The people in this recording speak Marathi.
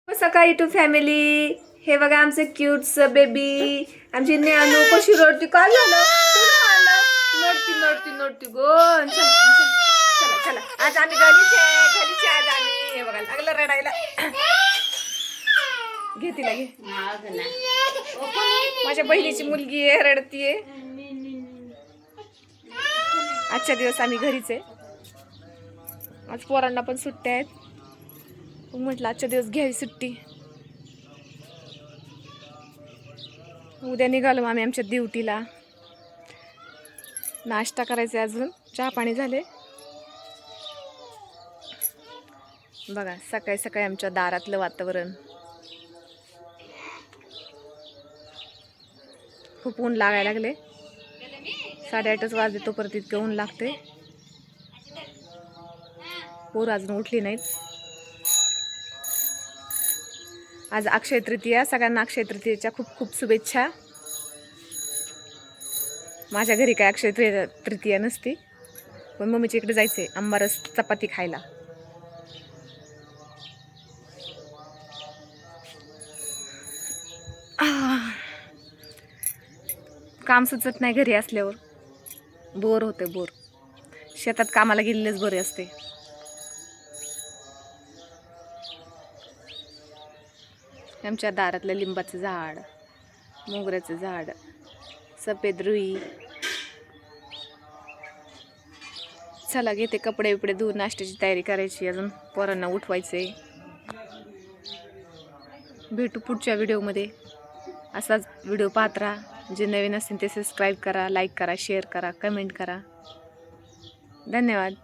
सकाळी टू फॅमिली. हे बघा आमचे क्यूट्स बेबी. आमची न्यानू कशी रडती. काय झालं नडती नडती नडती गोन. चला चला आज आम्ही घरीच आज आम्ही. हे बघा लागलं रडायला. घे तिला घे. माझ्या बहिणीची मुलगी आहे रडतीये. आजच्या दिवस आम्ही घरीच आहे. आज पोरांना पण सुट्ट्या आहेत. म्हटलं आजच्या दिवस घ्यावी सुट्टी. उद्या निघालो आम्ही आमच्या ड्युटीला. नाश्ता करायचा अजून. चहा पाणी झाले. बघा सकाळी सकाळी आमच्या दारातलं वातावरण. खूप ऊन लागायला लागले. 8:30 वाजले तोपर्यंत इतकं ऊन लागते. पोरं अजून उठली नाहीत. आज अक्षय तृतीया. सगळ्यांना अक्षय तृतीयेच्या खूप खूप शुभेच्छा. माझ्या घरी काय अक्षय तृतीया नसती, पण मम्मीच्या इकडे जायचंय आंबारस चपाती खायला. काम सुचत नाही घरी असल्यावर. बोर होते बोर. शेतात कामाला गेलेलेच बरे असते. आमच्या दारातलं लिंबाचं झाड, मोगऱ्याचं झाड, सफेद रुई. चला घेते कपडे बिपडे धुवून नाश्त्याची तयारी करायची. अजून पोरांना उठवायचे. भेटू पुढच्या व्हिडिओमध्ये. असाच व्हिडिओ पाहत राहा. जे नवीन असतील ते सबस्क्राईब करा, लाईक करा, शेअर करा, कमेंट करा. धन्यवाद.